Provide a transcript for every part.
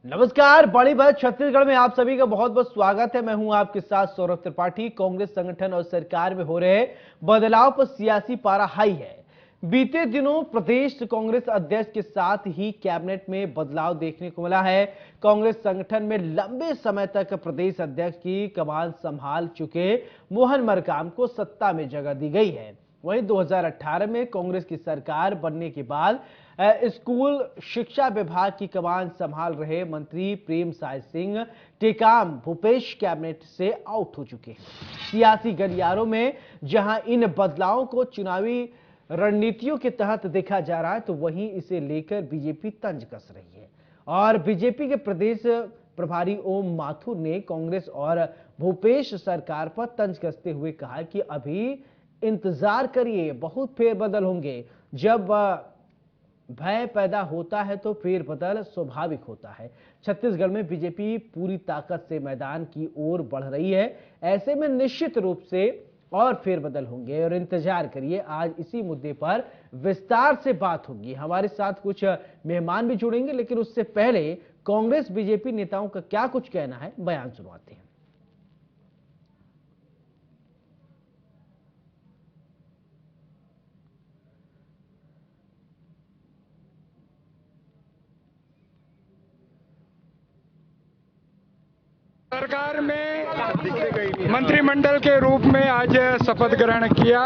नमस्कार, बड़ी बात छत्तीसगढ़ में आप सभी का बहुत बहुत स्वागत है। मैं हूं आपके साथ सौरभ त्रिपाठी। कांग्रेस संगठन और सरकार में हो रहे बदलाव पर सियासी पारा हाई है। बीते दिनों प्रदेश कांग्रेस अध्यक्ष के साथ ही कैबिनेट में बदलाव देखने को मिला है। कांग्रेस संगठन में लंबे समय तक प्रदेश अध्यक्ष की कमान संभाल चुके मोहन मरकाम को सत्ता में जगह दी गई है। वहीं 2018 में कांग्रेस की सरकार बनने के बाद स्कूल शिक्षा विभाग की कमान संभाल रहे मंत्री प्रेम साय सिंह टेकाम भूपेश कैबिनेट से आउट हो चुके हैं। सियासी गलियारों में जहां इन बदलावों को चुनावी रणनीतियों के तहत देखा जा रहा है, तो वहीं इसे लेकर बीजेपी तंज कस रही है। और बीजेपी के प्रदेश प्रभारी ओम माथुर ने कांग्रेस और भूपेश सरकार पर तंज कसते हुए कहा कि अभी इंतजार करिए, बहुत फेरबदल होंगे। जब भय पैदा होता है तो फेरबदल स्वाभाविक होता है। छत्तीसगढ़ में बीजेपी पूरी ताकत से मैदान की ओर बढ़ रही है। ऐसे में निश्चित रूप से और फेरबदल होंगे और इंतजार करिए। आज इसी मुद्दे पर विस्तार से बात होगी। हमारे साथ कुछ मेहमान भी जुड़ेंगे, लेकिन उससे पहले कांग्रेस बीजेपी नेताओं का क्या कुछ कहना है, बयान सुनवाते हैं। सरकार में मंत्रिमंडल के रूप में आज शपथ ग्रहण किया।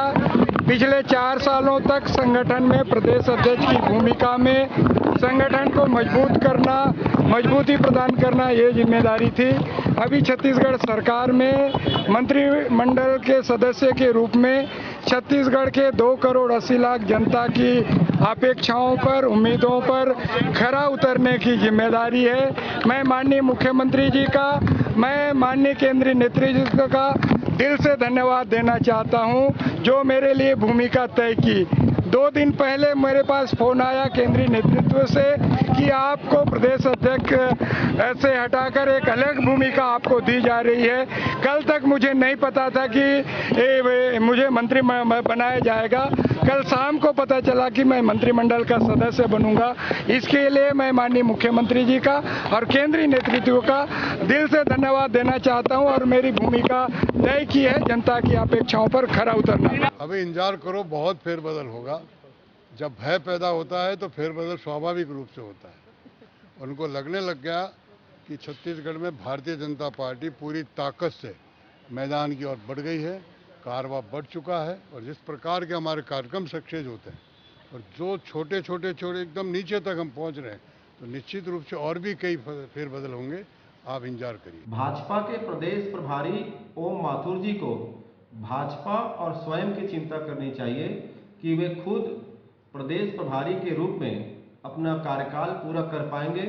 पिछले 4 सालों तक संगठन में प्रदेश अध्यक्ष की भूमिका में संगठन को मजबूत करना, मजबूती प्रदान करना ये जिम्मेदारी थी। अभी छत्तीसगढ़ सरकार में मंत्रिमंडल के सदस्य के रूप में छत्तीसगढ़ के 2 करोड़ 80 लाख जनता की अपेक्षाओं पर, उम्मीदों पर खरा उतरने की जिम्मेदारी है। मैं माननीय मुख्यमंत्री जी का, मैं माननीय केंद्रीय नेतृत्व का दिल से धन्यवाद देना चाहता हूं, जो मेरे लिए भूमिका तय की। 2 दिन पहले मेरे पास फोन आया केंद्रीय नेतृत्व से कि आपको प्रदेश अध्यक्ष से हटाकर एक अलग भूमिका आपको दी जा रही है। कल तक मुझे नहीं पता था कि मुझे मंत्री बनाया जाएगा। कल शाम को पता चला कि मैं मंत्रिमंडल का सदस्य बनूंगा। इसके लिए मैं माननीय मुख्यमंत्री जी का और केंद्रीय नेतृत्व का दिल से धन्यवाद देना चाहता हूं और मेरी भूमिका तय की है जनता की अपेक्षाओं पर खरा उतरना। अभी इंतजार करो, बहुत फेरबदल होगा। जब भय पैदा होता है तो फेरबदल स्वाभाविक रूप से होता है। उनको लगने लग गया कि छत्तीसगढ़ में भारतीय जनता पार्टी पूरी ताकत से मैदान की ओर बढ़ गई है, कारवा बढ़ चुका है। और जिस प्रकार के हमारे कार्यक्रम सक्सेस होते हैं और जो छोटे एकदम नीचे तक हम पहुंच रहे हैं, तो निश्चित रूप से और भी कई फेरबदल होंगे। आप इंतजार करिए। भाजपा के प्रदेश प्रभारी ओम माथुर जी को भाजपा और स्वयं की चिंता करनी चाहिए कि वे खुद प्रदेश प्रभारी के रूप में अपना कार्यकाल पूरा कर पाएंगे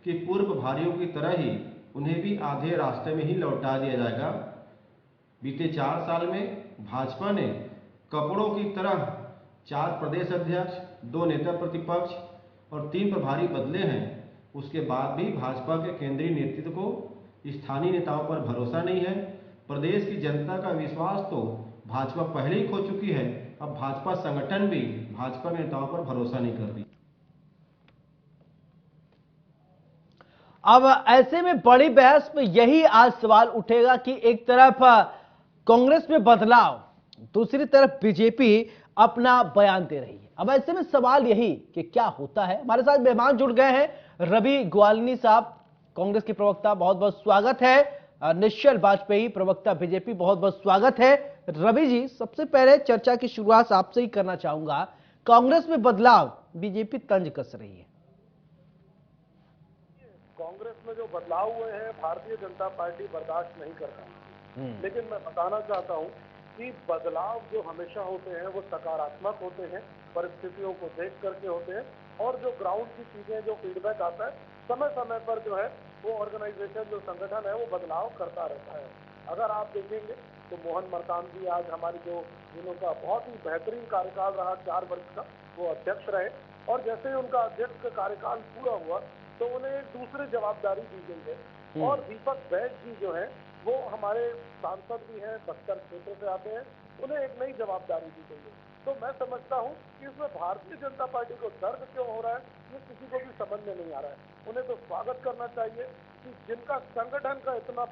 कि पूर्व प्रभारियों की तरह ही उन्हें भी आधे रास्ते में ही लौटा दिया जाएगा। बीते 4 साल में भाजपा ने कपड़ों की तरह 4 प्रदेश अध्यक्ष, 2 नेता प्रतिपक्ष और 3 प्रभारी बदले हैं। उसके बाद भी भाजपा के केंद्रीय नेतृत्व को स्थानीय नेताओं पर भरोसा नहीं है। प्रदेश की जनता का विश्वास तो भाजपा पहले ही खो चुकी है। अब भाजपा संगठन भी भाजपा के नेताओं पर भरोसा नहीं कर रही। अब ऐसे में बड़ी बहस में यही आज सवाल उठेगा कि एक तरफ कांग्रेस में बदलाव, दूसरी तरफ बीजेपी अपना बयान दे रही है। अब ऐसे में सवाल यही कि क्या होता है। हमारे साथ मेहमान जुड़ गए हैं, रवि ग्वालनी साहब, कांग्रेस के प्रवक्ता, बहुत बहुत स्वागत है। निश्चल बाजपेयी, प्रवक्ता बीजेपी, बहुत बहुत स्वागत है। रवि जी, सबसे पहले चर्चा की शुरुआत आपसे ही करना चाहूंगा। कांग्रेस में बदलाव, बीजेपी तंज कस रही है। कांग्रेस में जो बदलाव हुए हैं भारतीय जनता पार्टी बर्दाश्त नहीं कर रहा। लेकिन मैं बताना चाहता हूं कि बदलाव जो हमेशा होते हैं वो सकारात्मक होते हैं, परिस्थितियों को देख करके होते हैं और जो ग्राउंड की चीजें, जो फीडबैक आता है समय समय पर जो है वो ऑर्गेनाइजेशन, जो संगठन है वो बदलाव करता रहता है। अगर आप देखेंगे तो मोहन मरकाम जी आज हमारी जो जिनका बहुत ही बेहतरीन कार्यकाल रहा 4 वर्ष का, वो अध्यक्ष रहे और जैसे ही उनका अध्यक्ष का कार्यकाल पूरा हुआ तो उन्हें एक दूसरी जवाबदारी दी गई है। और दीपक बैज जी जो है वो हमारे सांसद भी हैं, बस्तर क्षेत्र से आते हैं उन्हें एक नई जवाबदारी दी गई है। तो मैं समझता हूँ कि इसमें भारतीय जनता पार्टी को दर्द क्यों हो रहा है, ये किसी को भी समझ में नहीं आ रहा है। उन्हें तो स्वागत करना चाहिए कि जिनका संगठन का इतना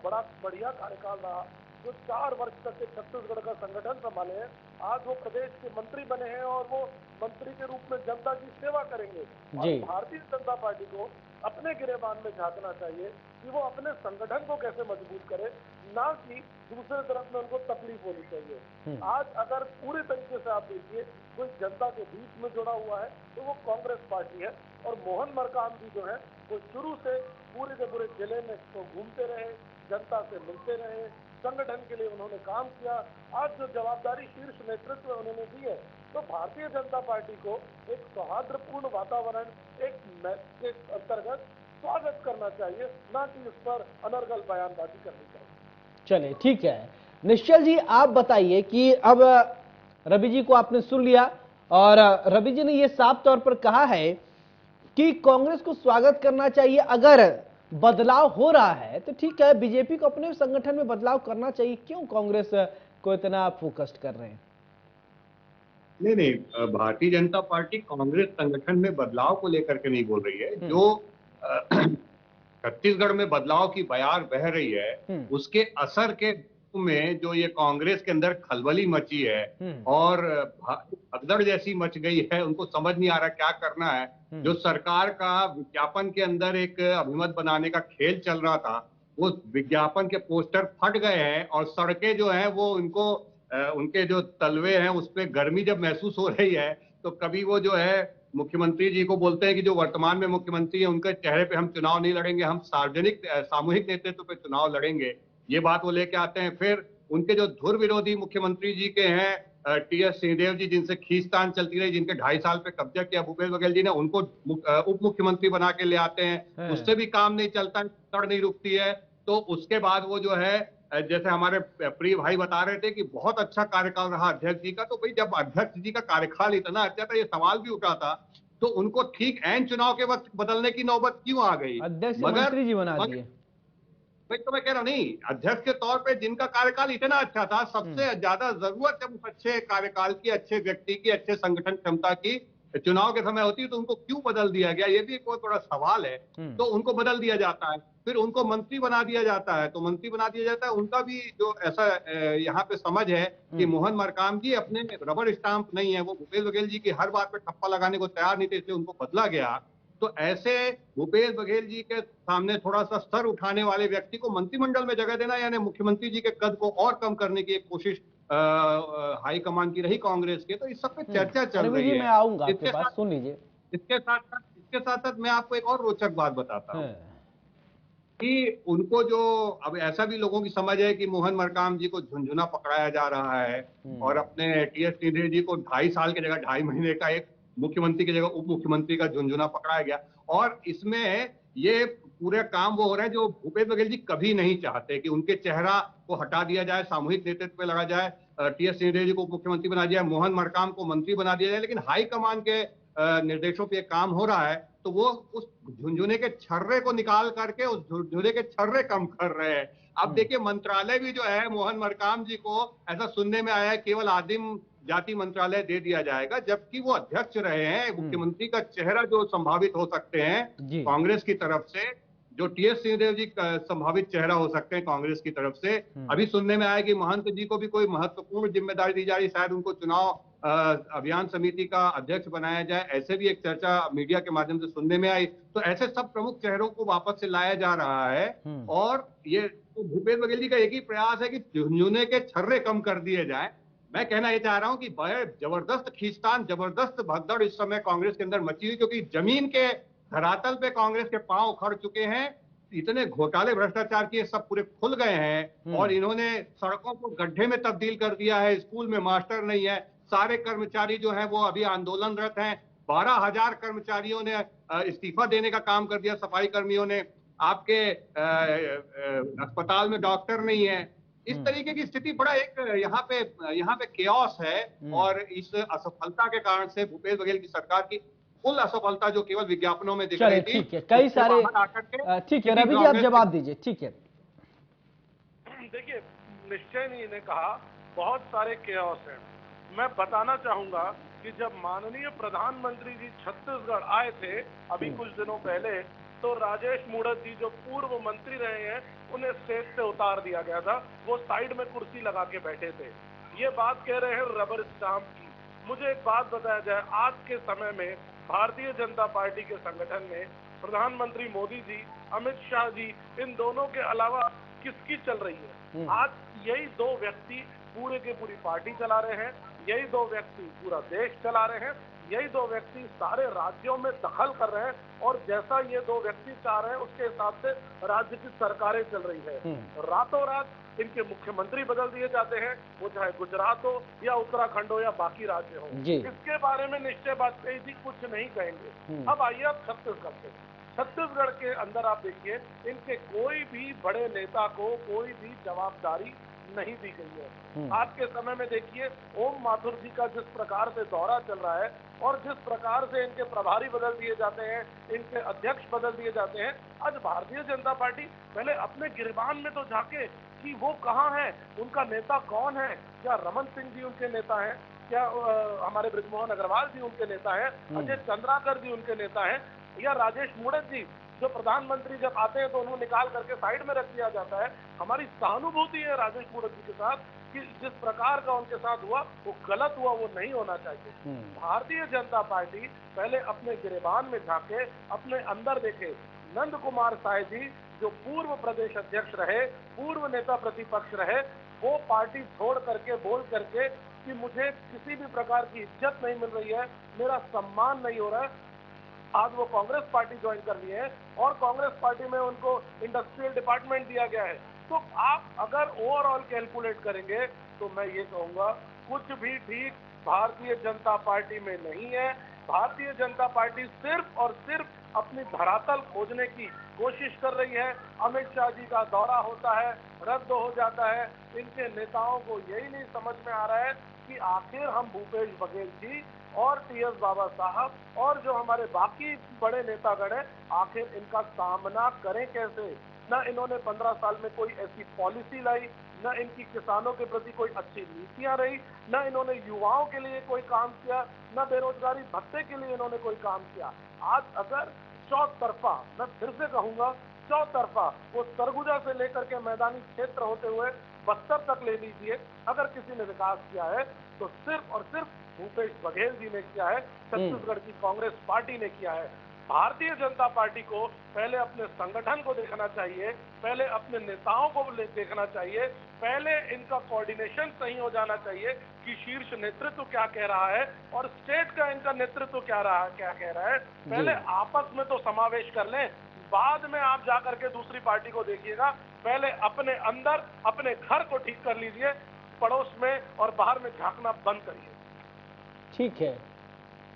बढ़िया कार्यकाल रहा, जो 4 वर्ष तक के छत्तीसगढ़ का संगठन संभाले हैं, आज वो प्रदेश के मंत्री बने हैं और वो मंत्री के रूप में जनता की सेवा करेंगे। और भारतीय जनता पार्टी को अपने गिरेबान में झांकना चाहिए कि वो अपने संगठन को कैसे मजबूत करे, ना कि दूसरे तरफ में उनको तकलीफ होनी चाहिए। आज अगर पूरे तरीके से आप देखिए कोई जनता के बीच में जुड़ा हुआ है तो वो कांग्रेस पार्टी है। और मोहन मरकाम जी जो है वो शुरू से पूरे के पूरे जिले में तो घूमते रहे, जनता से मिलते रहे, संगठन के लिए उन्होंने काम किया। आज जो जवाबदारी शीर्ष नेतृत्व उन्होंने दी है, तो भारतीय जनता पार्टी को एक सौहार्दपूर्ण वातावरण के अंतर्गत स्वागत करना चाहिए, ना कि इस पर अनर्गल बयानबाजी करनी चाहिए। चलिए ठीक है। निश्चल जी आप बताइए कि अब रवि जी को आपने सुन लिया और रवि जी ने यह साफ तौर पर कहा है कि कांग्रेस को स्वागत करना चाहिए, अगर बदलाव हो रहा है तो ठीक है, बीजेपी को अपने संगठन में बदलाव करना चाहिए। क्यों कांग्रेस को इतना फोकस्ड कर रहे हैं? नहीं, भारतीय जनता पार्टी कांग्रेस संगठन में बदलाव को लेकर के नहीं बोल रही है। जो छत्तीसगढ़ में बदलाव की बयार बह रही है, उसके असर के में जो ये कांग्रेस के अंदर खलबली मची है और भगदड़ जैसी मच गई है, उनको समझ नहीं आ रहा क्या करना है। जो सरकार का विज्ञापन के अंदर एक अभिमत बनाने का खेल चल रहा था, वो विज्ञापन के पोस्टर फट गए हैं और सड़कें जो है वो उनको उनके जो तलवे हैं उस पर गर्मी जब महसूस हो रही है, तो कभी वो जो है मुख्यमंत्री जी को बोलते हैं कि जो वर्तमान में मुख्यमंत्री हैं उनके चेहरे पे हम चुनाव नहीं लड़ेंगे, हम सामूहिक नेतृत्व पे चुनाव लड़ेंगे, ये बात वो लेके आते हैं। फिर उनके जो धुर विरोधी मुख्यमंत्री जी के हैं टीएस सिंहदेव जी, जिनसे खींचतान चलती रही, जिनके 2.5 साल पे कब्जा किया भूपेश बघेल जी ने, उनको उप मुख्यमंत्री बना के ले आते हैं, उससे भी काम नहीं चलता, तड़ नहीं रुकती है। तो उसके बाद वो जो है, जैसे हमारे प्रिय भाई बता रहे थे कि बहुत अच्छा कार्यकाल रहा अध्यक्ष जी का, तो भाई जब अध्यक्ष जी का कार्यकाल इतना अच्छा था, ये सवाल भी उठा था, तो उनको ठीक ऐन चुनाव के वक्त बदलने की नौबत क्यों आ गई? अध्यक्ष मंत्री जी बना दिए। तो मैं कह रहा नहीं, अध्यक्ष के तौर पे जिनका कार्यकाल इतना अच्छा था, सबसे ज्यादा जरूरत जब उस अच्छे कार्यकाल की, अच्छे व्यक्ति की, अच्छे संगठन क्षमता की चुनाव के समय होती है, तो उनको क्यों बदल दिया गया, ये भी एक बहुत बड़ा सवाल है। तो उनको बदल दिया जाता है, फिर उनको मंत्री बना दिया जाता है, तो मंत्री बना दिया जाता है। उनका भी जो ऐसा यहाँ पे समझ है कि मोहन मरकाम जी अपने रबर स्टाम्प नहीं है, वो भूपेश बघेल जी की हर बात पे ठप्पा लगाने को तैयार नहीं थे, इसलिए उनको बदला गया। तो ऐसे भूपेश बघेल जी के सामने थोड़ा सा सर उठाने वाले व्यक्ति को मंत्रिमंडल में जगह देना, यानी मुख्यमंत्री जी के कद को और कम करने की एक कोशिश हाईकमान की रही कांग्रेस के। तो इस सब पे चर्चा चल रही है। मैं आऊंगा आपके पास, सुन लीजिए। इसके साथ मैं आपको एक और रोचक बात बताता हूँ कि उनको जो अब ऐसा भी लोगों की समझ है कि मोहन मरकाम जी को झुनझुना पकड़ाया जा रहा है और अपने टीएस सिंहदेव जी को 2.5 साल की जगह 2.5 महीने का एक मुख्यमंत्री की जगह उप मुख्यमंत्री का झुनझुना पकड़ाया गया। और इसमें ये पूरे काम वो हो रहे हैं जो भूपेश बघेल जी कभी नहीं चाहते कि उनके चेहरा को हटा दिया जाए, सामूहिक नेतृत्व पे लगा जाए, टीएस सिंहदेव जी को उप मुख्यमंत्री बना दिया जाए, मोहन मरकाम को मंत्री बना दिया जाए। लेकिन हाईकमान के निर्देशों पे काम हो रहा है, तो वो उस झुनझुने के छर्रे को निकाल करके उस झुनझुने के छर्रे कम कर रहे हैं। अब देखिए, मंत्रालय भी जो है मोहन मरकाम जी को, ऐसा सुनने में आया है, केवल आदिम जाति मंत्रालय दे दिया जाएगा, जबकि वो अध्यक्ष रहे हैं। मुख्यमंत्री का चेहरा जो संभावित हो सकते हैं कांग्रेस की तरफ से, जो टीएस सिंहदेव जी संभावित चेहरा हो सकते हैं कांग्रेस की तरफ से। अभी सुनने में आया कि महंत जी को भी कोई महत्वपूर्ण जिम्मेदारी दी जा रही, शायद उनको चुनाव अभियान समिति का अध्यक्ष बनाया जाए, ऐसे भी एक चर्चा मीडिया के माध्यम से सुनने में आई। तो ऐसे सब प्रमुख चेहरों को वापस से लाया जा रहा है और ये तो भूपेश बघेल जी का एक ही प्रयास है कि झुनझुने के छर्रे कम कर दिए जाए। मैं कहना ये चाह रहा हूं कि जबरदस्त खींचतान, जबरदस्त भगदड़ इस समय कांग्रेस के अंदर मची हुई, क्योंकि जमीन के धरातल पे कांग्रेस के पांव उखड़ चुके हैं। इतने घोटाले, भ्रष्टाचार किए सब पूरे खुल गए हैं और इन्होंने सड़कों को गड्ढे में तब्दील कर दिया है। स्कूल में मास्टर नहीं है, सारे कर्मचारी जो है वो अभी आंदोलनरत हैं। 12,000 कर्मचारियों ने इस्तीफा देने का काम कर दिया, सफाई कर्मियों ने। आपके अस्पताल में डॉक्टर नहीं है। इस तरीके की स्थिति बड़ा एक यहाँ पे केओस है और इस असफलता के कारण से भूपेश बघेल की सरकार की कुल असफलता जो केवल विज्ञापनों में दिख रही थी, ठीक है, कई सारे, ठीक है रवि जी आप जवाब दीजिए। ठीक है, देखिए, निश्चय नहीं ने कहा बहुत सारे केओस हैं। मैं बताना चाहूंगा कि जब माननीय प्रधानमंत्री जी छत्तीसगढ़ आए थे अभी कुछ दिनों पहले, तो राजेश मूणत जी जो पूर्व मंत्री रहे हैं उन्हें स्टेज से उतार दिया गया था। वो साइड में कुर्सी लगा के बैठे थे। ये बात कह रहे हैं रबर स्टाम्प की। मुझे एक बात बताया जाए, आज के समय में भारतीय जनता पार्टी के संगठन में प्रधानमंत्री मोदी जी, अमित शाह जी, इन दोनों के अलावा किसकी चल रही है? आज यही दो व्यक्ति पूरे की पूरी पार्टी चला रहे हैं, यही दो व्यक्ति पूरा देश चला रहे हैं, यही दो व्यक्ति सारे राज्यों में दखल कर रहे हैं और जैसा ये दो व्यक्ति चाह रहे हैं उसके हिसाब से राज्य की सरकारें चल रही है। रातों रात इनके मुख्यमंत्री बदल दिए जाते हैं, वो चाहे गुजरात हो या उत्तराखंड हो या बाकी राज्य हो। इसके बारे में निश्चय वाजपेयी जी कुछ नहीं कहेंगे। अब आइए आप छत्तीसगढ़ से। छत्तीसगढ़ के अंदर आप देखिए, इनके कोई भी बड़े नेता को कोई भी जवाबदारी नहीं दी गई है। आज के समय में देखिए, ओम माथुर जी का जिस प्रकार से दौरा चल रहा है और जिस प्रकार से इनके प्रभारी बदल दिए जाते हैं, इनके अध्यक्ष बदल दिए जाते हैं। आज भारतीय जनता पार्टी पहले अपने गिरबान में तो झांके कि वो कहाँ है, उनका नेता कौन है। क्या रमन सिंह जी उनके नेता हैं? क्या हमारे बृजमोहन अग्रवाल जी उनके नेता हैं? अजय चंद्राकर जी उनके नेता हैं? या राजेश मूणत जी, जो प्रधानमंत्री जब आते हैं तो उन्हें निकाल करके साइड में रख दिया जाता है। हमारी सहानुभूति है राजेश मूणत जी के साथ कि जिस प्रकार का उनके साथ हुआ वो गलत हुआ, वो नहीं होना चाहिए। भारतीय जनता पार्टी पहले अपने गिरेबान में झांके, अपने अंदर देखे। नंद कुमार साय जी जो पूर्व प्रदेश अध्यक्ष रहे, पूर्व नेता प्रतिपक्ष रहे, वो पार्टी छोड़ करके बोल करके कि मुझे किसी भी प्रकार की इज्जत नहीं मिल रही है, मेरा सम्मान नहीं हो रहा है, आज वो कांग्रेस पार्टी ज्वाइन कर लिए हैं और कांग्रेस पार्टी में उनको इंडस्ट्रियल डिपार्टमेंट दिया गया है। तो आप अगर ओवरऑल कैलकुलेट करेंगे तो मैं ये कहूंगा कुछ भी ठीक भारतीय जनता पार्टी में नहीं है। भारतीय जनता पार्टी सिर्फ और सिर्फ अपनी धरातल खोजने की कोशिश कर रही है। अमित शाह जी का दौरा होता है, रद्द हो जाता है। इनके नेताओं को यही नहीं समझ में आ रहा है कि आखिर हम भूपेश बघेल जी और टीएस बाबा साहब और जो हमारे बाकी बड़े नेतागण हैं, आखिर इनका सामना करें कैसे। न इन्होंने 15 साल में कोई ऐसी पॉलिसी लाई, न इनकी किसानों के प्रति कोई अच्छी नीतियां रही, न इन्होंने युवाओं के लिए कोई काम किया, न बेरोजगारी भत्ते के लिए इन्होंने कोई काम किया। आज अगर चौतरफा, मैं फिर से कहूंगा चौतरफा, वो सरगुजा से लेकर के मैदानी क्षेत्र होते हुए बस्तर तक ले लीजिए, अगर किसी ने विकास किया है तो सिर्फ और सिर्फ भूपेश बघेल जी ने किया है, छत्तीसगढ़ की कांग्रेस पार्टी ने किया है। भारतीय जनता पार्टी को पहले अपने संगठन को देखना चाहिए, पहले अपने नेताओं को देखना चाहिए, पहले इनका कोऑर्डिनेशन सही हो जाना चाहिए कि शीर्ष नेतृत्व क्या कह रहा है और स्टेट का इनका नेतृत्व क्या कह रहा है। पहले आपस में तो समावेश कर लें, बाद में आप जाकर के दूसरी पार्टी को देखिएगा। पहले अपने अंदर अपने घर को ठीक कर लीजिए, पड़ोस में और बाहर में झांकना बंद करिए। ठीक है,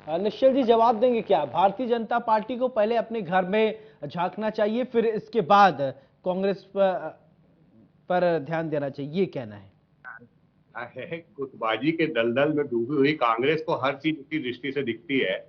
निश्चल जी जवाब देंगे क्या? भारतीय जनता पार्टी को पहले अपने घर में झांकना चाहिए, फिर इसके बाद कांग्रेस पर ध्यान देना चाहिए, ये कहना है। गुटबाजी के दलदल में डूबी हुई कांग्रेस को हर चीज की दृष्टि से दिखती है।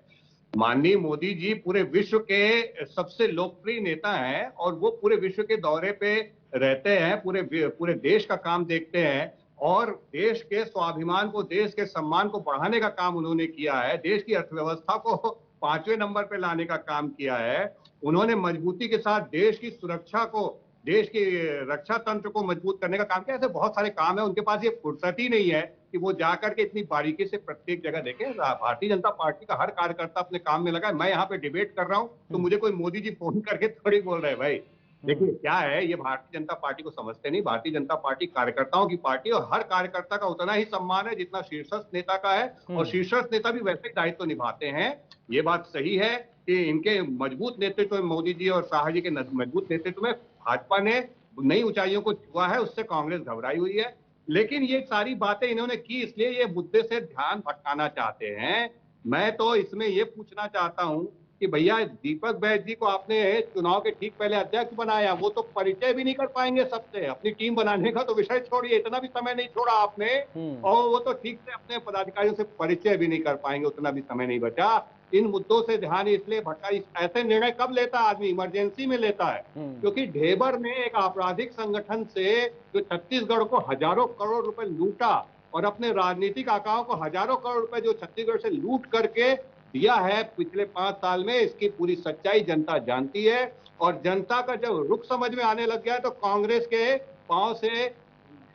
माननीय मोदी जी पूरे विश्व के सबसे लोकप्रिय नेता हैं और वो पूरे विश्व के दौरे पे रहते हैं, पूरे देश का काम देखते हैं और देश के स्वाभिमान को, देश के सम्मान को बढ़ाने का काम उन्होंने किया है। देश की अर्थव्यवस्था को 5वें नंबर पे लाने का काम किया है। उन्होंने मजबूती के साथ देश की सुरक्षा को, देश की रक्षा तंत्र को मजबूत करने का काम किया। ऐसे बहुत सारे काम है, उनके पास ये फुर्सत ही नहीं है कि वो जाकर के इतनी बारीकी से प्रत्येक जगह देखें। भारतीय जनता पार्टी का हर कार्यकर्ता अपने काम में लगा है। मैं यहाँ पे डिबेट कर रहा हूँ तो मुझे कोई मोदी जी फोन करके थोड़ी बोल रहे हैं भाई। देखिए क्या है, ये भारतीय जनता पार्टी को समझते नहीं। भारतीय जनता पार्टी कार्यकर्ताओं की पार्टी और हर कार्यकर्ता का उतना ही सम्मान है जितना शीर्षस्थ नेता का है और शीर्षस्थ नेता भी वैसे ही दायित्व निभाते हैं। ये बात सही है कि इनके मजबूत नेतृत्व में, मोदी जी और शाह जी के मजबूत नेतृत्व में भाजपा ने नई ऊंचाइयों को छुआ है, उससे कांग्रेस घबराई हुई है। लेकिन ये सारी बातें इन्होंने की इसलिए ये मुद्दे से ध्यान भटकाना चाहते हैं। मैं तो इसमें ये पूछना चाहता हूं कि भैया दीपक बैज जी को आपने चुनाव के ठीक पहले अध्यक्ष बनाया, वो तो परिचय भी नहीं कर पाएंगे सबसे। अपनी टीम बनाने का तो विषय छोड़िए, इतना भी समय नहीं छोड़ा आपने, और वो तो ठीक से अपने पदाधिकारियों से परिचय भी नहीं कर पाएंगे, उतना भी समय नहीं बचा। इन मुद्दों से ध्यान इसलिए भटका। ऐसे निर्णय कब लेता है आदमी? इमरजेंसी में लेता है। क्योंकि ढेबर ने एक आपराधिक संगठन से जो छत्तीसगढ़ को हजारों करोड़ रुपए लूटा, और अपने राजनीतिक आकाओं को हजारों करोड़ रुपए जो छत्तीसगढ़ से लूट करके दिया है पिछले 5 साल में, इसकी पूरी सच्चाई जनता जानती है। और जनता का जब रुख समझ में आने लग गया है तो कांग्रेस के पांव से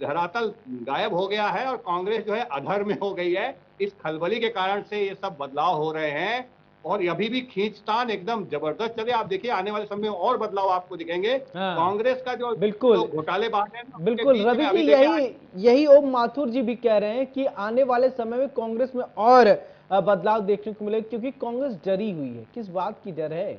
धरातल गायब हो गया है और कांग्रेस जो है अधर में हो गई है। इस खलबली के कारण से ये सब बदलाव हो रहे हैं और अभी भी खींचतान एकदम जबरदस्त चले। आप देखिए आने वाले समय में और बदलाव आपको दिखेंगे। हाँ। कांग्रेस का जो बिल्कुल घोटालेबाज है ना, बिल्कुल रवि जी, यही ओम माथुर जी भी कह रहे हैं कि आने वाले समय में कांग्रेस में और बदलाव देखने को मिलेगा, क्योंकि कांग्रेस डरी हुई है। किस बात की डर है?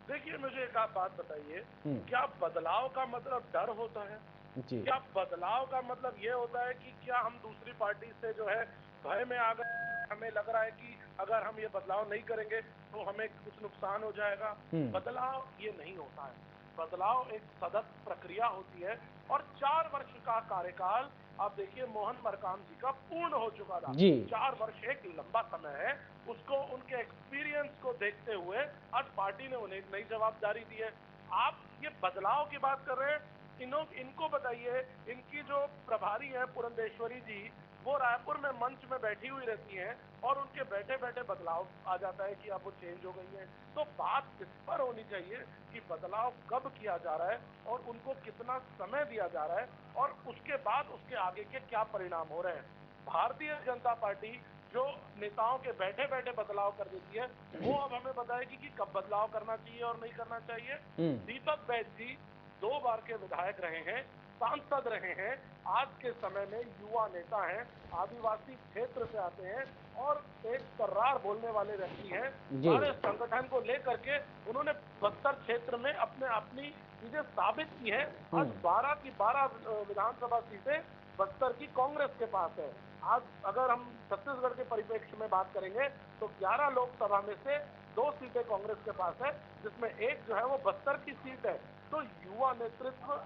देखिए, मुझे एक आप बात बताइए, क्या बदलाव का मतलब डर होता है? जी। क्या बदलाव का मतलब ये होता है कि क्या हम दूसरी पार्टी से जो है भय में आ गए, हमें लग रहा है कि अगर हम ये बदलाव नहीं करेंगे तो हमें कुछ नुकसान हो जाएगा? बदलाव ये नहीं होता है। बदलाव एक सतत प्रक्रिया होती है और 4 वर्ष का कार्यकाल आप देखिए मोहन मरकाम जी का पूर्ण हो चुका था। 4 वर्ष एक लंबा समय है, उसको उनके एक्सपीरियंस को देखते हुए आज पार्टी ने उन्हें एक नई जवाबदारी दी है। आप ये बदलाव की बात कर रहे हैं, इनको बताइए, इनकी जो प्रभारी है पुरंदेश्वरी जी, वो रायपुर में मंच में बैठी हुई रहती हैं और उनके बैठे बैठे बदलाव आ जाता है कि अब वो चेंज हो गई है। तो बात इस पर होनी चाहिए कि बदलाव कब किया जा रहा है और उनको कितना समय दिया जा रहा है और उसके बाद उसके आगे के क्या परिणाम हो रहे हैं। भारतीय जनता पार्टी जो नेताओं के बैठे बैठे बदलाव कर देती है, वो अब हमें बताएगी कि कब बदलाव करना चाहिए और नहीं करना चाहिए। दीपक बैज जी 2 बार के विधायक रहे हैं, सांसद रहे हैं, आज के समय में युवा नेता हैं, आदिवासी क्षेत्र से आते हैं और एक कर्रार बोलने वाले व्यक्ति हैं। सारे संगठन को लेकर के उन्होंने बस्तर क्षेत्र में अपनी चीजें साबित की है। आज 12 की 12 विधानसभा सीटें बस्तर की कांग्रेस के पास है। आज अगर हम छत्तीसगढ़ के परिप्रेक्ष्य में बात करेंगे तो 11 लोकसभा में से 2 सीटें कांग्रेस के पास है, जिसमें एक जो है वो बस्तर की सीट है। तो युवा नेतृत्व,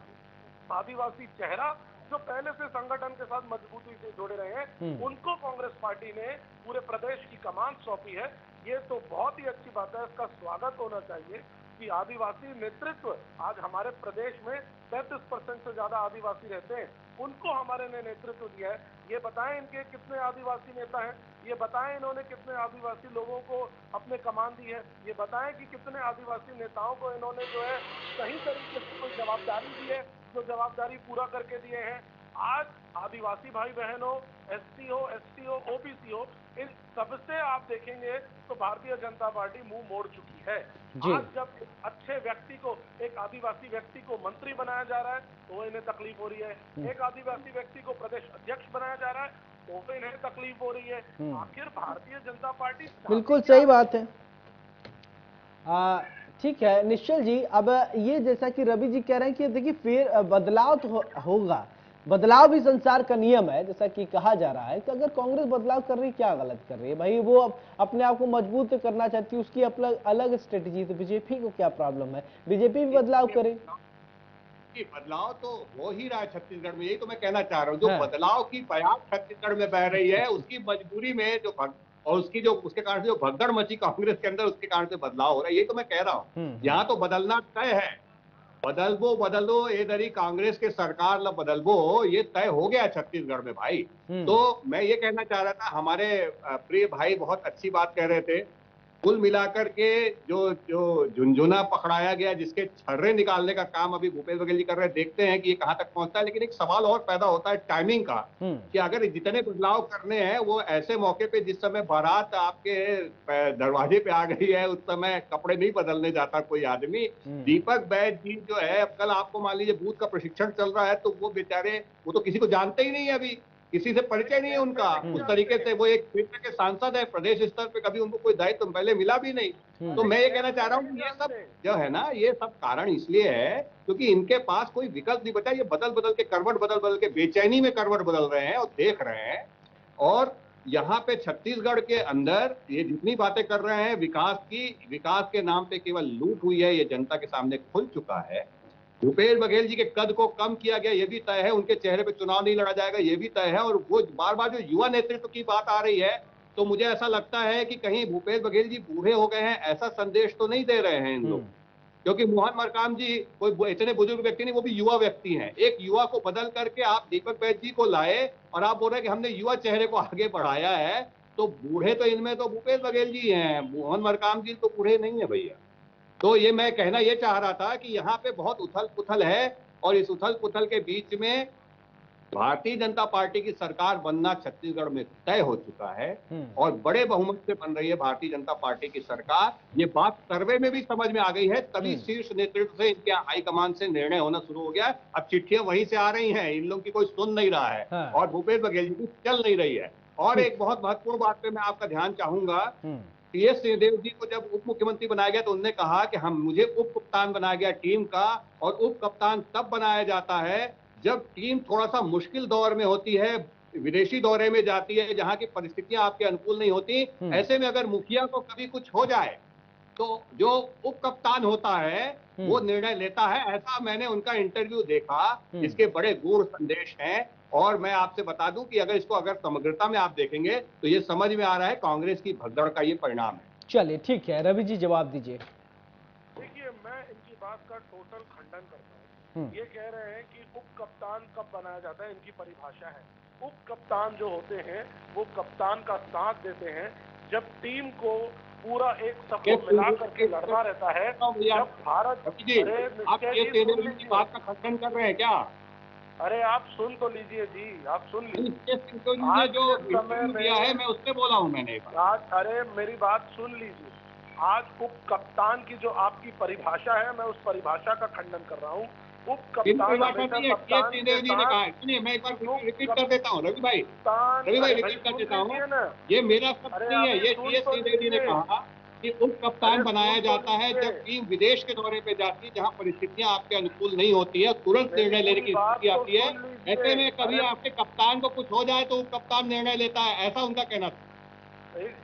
आदिवासी चेहरा जो पहले से संगठन के साथ मजबूती से जुड़े रहे हैं, उनको कांग्रेस पार्टी ने पूरे प्रदेश की कमान सौंपी है। ये तो बहुत ही अच्छी बात है, इसका स्वागत होना चाहिए कि आदिवासी नेतृत्व आज हमारे प्रदेश में 33% से ज्यादा आदिवासी रहते हैं, उनको हमारे ने नेतृत्व दिया है। ये बताएं इनके कितने आदिवासी नेता हैं, ये बताएं इन्होंने कितने आदिवासी लोगों को अपने कमान दी है, ये बताएं कि कितने आदिवासी नेताओं को इन्होंने जो है सही तरीके से कोई जवाबदारी दी है, जो जवाबदारी पूरा करके दिए हैं। आज आदिवासी भाई बहनों, एससी हो, एसटी हो, ओबीसी हो, इन सबसे आप देखेंगे तो भारतीय जनता पार्टी मुंह मोड़ चुकी है। आज जब एक अच्छे व्यक्ति को, एक आदिवासी व्यक्ति को मंत्री बनाया जा रहा है तो इन्हें तकलीफ हो रही है, एक आदिवासी व्यक्ति को प्रदेश अध्यक्ष बनाया जा रहा है तो इन्हें तकलीफ हो रही है। आखिर भारतीय जनता पार्टी, बिल्कुल सही बात है। ठीक है निश्चल जी, अब ये जैसा कि रवि जी कह रहे हैं कि देखिए फिर बदलाव तो होगा, बदलाव भी संसार का नियम है, जैसा कि कहा जा रहा है कि अगर कांग्रेस बदलाव कर रही है, क्या गलत कर रही है भाई? वो अपने आप को मजबूत करना चाहती है, उसकी अलग स्ट्रेटेजी। तो बीजेपी को क्या प्रॉब्लम है? बीजेपी भी बदलाव करे। बदलाव तो हो ही रहा है छत्तीसगढ़ में, यही तो मैं कहना चाह रहा हूँ। जो बदलाव की प्यास छत्तीसगढ़ में बह रही है, उसकी मजबूरी में जो और उसके कारण से जो भगदड़ मची कांग्रेस के अंदर, उसके कारण से बदलाव हो रहा है, यही तो मैं कह रहा हूँ। यहाँ तो बदलना तय है, बदलो ये दरी कांग्रेस के सरकार ला बदलबो, ये तय हो गया छत्तीसगढ़ में भाई। तो मैं ये कहना चाह रहा था, हमारे प्रिय भाई बहुत अच्छी बात कह रहे थे। कुल मिलाकर के जो झुनझुना पकड़ाया गया, जिसके छर्रे निकालने का काम अभी भूपेश बघेल जी कर रहे हैं, देखते हैं कि ये कहां तक पहुंचता है। लेकिन एक सवाल और पैदा होता है टाइमिंग का, कि अगर जितने बदलाव करने हैं वो ऐसे मौके पे, जिस समय बारात आपके दरवाजे पे आ गई है, उस समय कपड़े नहीं बदलने जाता कोई आदमी। दीपक बैज जी जो है, कल आपको मान लीजिए बूथ का प्रशिक्षण चल रहा है, तो वो बेचारे, वो तो किसी को जानते ही नहीं है, अभी किसी से परिचय नहीं है उनका उस तरीके से। वो एक क्षेत्र के सांसद है, प्रदेश स्तर पे कभी उनको कोई दायित्व पहले मिला भी नहीं। तो मैं ये कहना चाह रहा हूँ, ये सब जो है ना, ये सब कारण इसलिए है क्योंकि इनके पास कोई विकल्प नहीं बचा। ये बदल के करवट बदल के बेचैनी में करवट बदल रहे हैं और देख रहे हैं। और यहाँ पे छत्तीसगढ़ के अंदर ये जितनी बातें कर रहे हैं विकास के नाम पे केवल लूट हुई है, ये जनता के सामने खुल चुका है। भूपेश बघेल जी के कद को कम किया गया, ये भी तय है। उनके चेहरे पे चुनाव नहीं लड़ा जाएगा, ये भी तय है। और वो बार बार जो युवा नेतृत्व की बात आ रही है, तो मुझे ऐसा लगता है कि कहीं भूपेश बघेल जी बूढ़े हो गए हैं, ऐसा संदेश तो नहीं दे रहे हैं इन लोग। क्योंकि मोहन मरकाम जी कोई इतने बुजुर्ग व्यक्ति नहीं, वो भी युवा व्यक्ति हैं। एक युवा को बदल करके आप दीपक बैज जी को लाए और आप बोल रहे हैं कि हमने युवा चेहरे को आगे बढ़ाया है। तो बूढ़े तो इनमें तो भूपेश बघेल जी हैं, मोहन मरकाम जी तो बूढ़े नहीं है भैया। तो ये मैं कहना ये चाह रहा था कि यहाँ पे बहुत उथल पुथल है और इस उथल पुथल के बीच में भारतीय जनता पार्टी की सरकार बनना छत्तीसगढ़ में तय हो चुका है और बड़े बहुमत से बन रही है भारतीय जनता पार्टी की सरकार। ये बात सर्वे में भी समझ में आ गई है, तभी शीर्ष नेतृत्व से इनके हाईकमान से निर्णय होना शुरू हो गया। अब चिट्ठियां वहीं से आ रही हैं, इन लोगों की कोई सुन नहीं रहा है और भूपेश बघेल जी की चल नहीं रही है। और एक बहुत महत्वपूर्ण बात पे मैं आपका ध्यान चाहूंगा, टी.एस. सिंहदेव जी को जब उप मुख्यमंत्री बनाया गया तो उन्होंने कहा कि मुझे उप कप्तान बनाया गया टीम का, और उप कप्तान तब बनाया जाता है जब टीम थोड़ा सा मुश्किल दौर में होती है, विदेशी दौरे में जाती है, जहां की परिस्थितियां आपके अनुकूल नहीं होती। ऐसे में अगर मुखिया को कभी कुछ हो जाए तो जो उप कप्तान होता है वो निर्णय लेता है। ऐसा मैंने उनका इंटरव्यू देखा, इसके बड़े गूढ़ संदेश हैं। और मैं आपसे बता दूं कि अगर समग्रता में आप देखेंगे तो ये समझ में आ रहा है कांग्रेस की भगदड़ का ये परिणाम है। चलिए ठीक है, रवि जी जवाब दीजिए। देखिए, मैं इनकी बात का टोटल खंडन करता हूँ। ये कह रहे हैं कि उप कप्तान कब बनाया जाता है, इनकी परिभाषा है। उप कप्तान जो होते हैं वो कप्तान का साथ देते हैं जब टीम को पूरा एक सबको मिला करके लड़ना रहता है। जब भारत आप ये बात का खंडन कर रहे हैं क्या? अरे आप सुन तो लीजिए जी, आप सुन लीजिए। जो समय दिया है मैं उससे बोला हूँ मैंने आज, अरे मेरी बात सुन लीजिए। आज उप कप्तान की जो आपकी परिभाषा है, मैं उस परिभाषा का खंडन कर रहा हूँ। उप कप्तान मैं एक बार रिपीट कर देता हूँ रवि भाई रिपीट कर देता हूँ। ये मेरा शब्द नहीं है, ये टी.एस. सिंहदेव जी ने कहा कि उप कप्तान बनाया जाता है जब टीम विदेश के दौरे पे जाती है, जहां परिस्थितियां आपके अनुकूल नहीं होती है, तुरंत निर्णय लेने की स्थिति आती है। ऐसे में कभी आपके कप्तान को कुछ हो जाए तो उप कप्तान निर्णय लेता है, ऐसा उनका कहना था।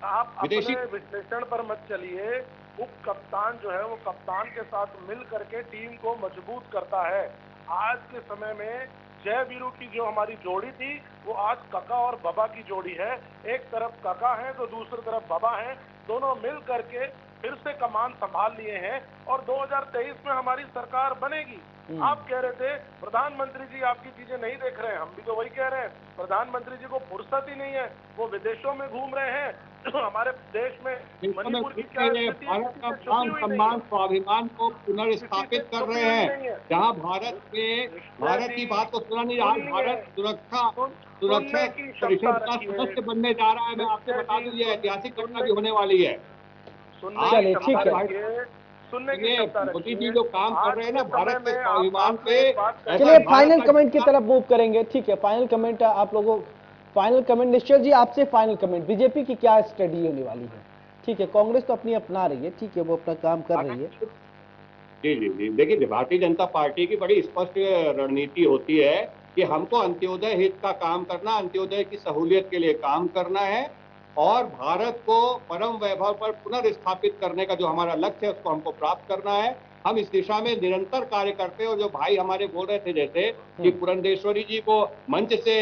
आप अपने विश्लेषण पर मत चलिए। उप कप्तान जो है वो कप्तान के साथ मिल करके टीम को मजबूत करता है। आज के समय में जय वीरू की जो हमारी जोड़ी थी वो आज काका और बाबा की जोड़ी है। एक तरफ काका है तो दूसरी तरफ बाबा है, दोनों मिल करके फिर से कमान संभाल लिए हैं और 2023 में हमारी सरकार बनेगी। आप कह रहे थे प्रधानमंत्री जी आपकी चीजें नहीं देख रहे हैं, हम भी तो वही कह रहे हैं। प्रधानमंत्री जी को फुर्सत ही नहीं है, वो विदेशों में घूम रहे हैं। हमारे देश में मणिपुर की क्या स्थिति है, भारत का मान सम्मान स्वाभिमान को पुनर्स्थापित कर रहे हैं। जहां भारत की बात को सुना नहीं, आज भारत सुरक्षा परिषद का सदस्य बनने जा रहा है। मैं आपको बता दूं ये ऐतिहासिक घटना भी होने वाली है। चलिए ठीक है, सुनने की मोदी जी जो काम कर रहे हैं ना भारत के स्वाभिमान पे। चलिए फाइनल कमेंट की तरफ मूव करेंगे। ठीक है, फाइनल कमेंट आप लोगों, फाइनल कमेंट निश्चल जी आपसे फाइनल कमेंट, बीजेपी की क्या स्ट्रेटजी होने वाली है? ठीक है, कांग्रेस तो अपनी अपना रही है, ठीक है, वो अपना काम कर रही है। जी जी जी, देखिए भारतीय जनता पार्टी की बड़ी स्पष्ट रणनीति होती है कि हमको अंत्योदय हित का काम करना, अंत्योदय की सहूलियत के लिए काम करना है और भारत को परम वैभव पर पुनर्स्थापित करने का जो हमारा लक्ष्य है उसको हमको प्राप्त करना है। हम इस दिशा में निरंतर कार्य करते हैं और जो भाई हमारे बोल रहे थे जैसे कि पुरंदेश्वरी जी को मंच से,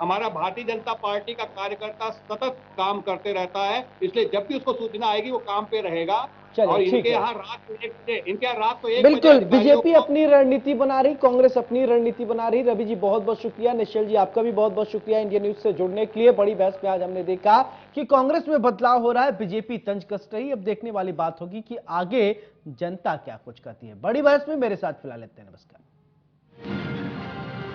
हमारा भारतीय जनता पार्टी का कार्यकर्ता सतत काम करते रहता है, इसलिए जब भी उसको सूचना आएगी वो काम पे रहेगा। और इनके यहाँ रात को एक बिल्कुल, बीजेपी अपनी रणनीति बना रही, कांग्रेस अपनी रणनीति बना रही। रवि जी बहुत बहुत शुक्रिया, निश्चल जी आपका भी बहुत बहुत शुक्रिया इंडिया न्यूज से जुड़ने के लिए। बड़ी बहस में आज हमने देखा कि कांग्रेस में बदलाव हो रहा है, बीजेपी तंज कस रही। अब देखने वाली बात होगी कि आगे जनता क्या कुछ कहती है। बड़ी बहस में मेरे साथ फिलहाल इतना, नमस्कार।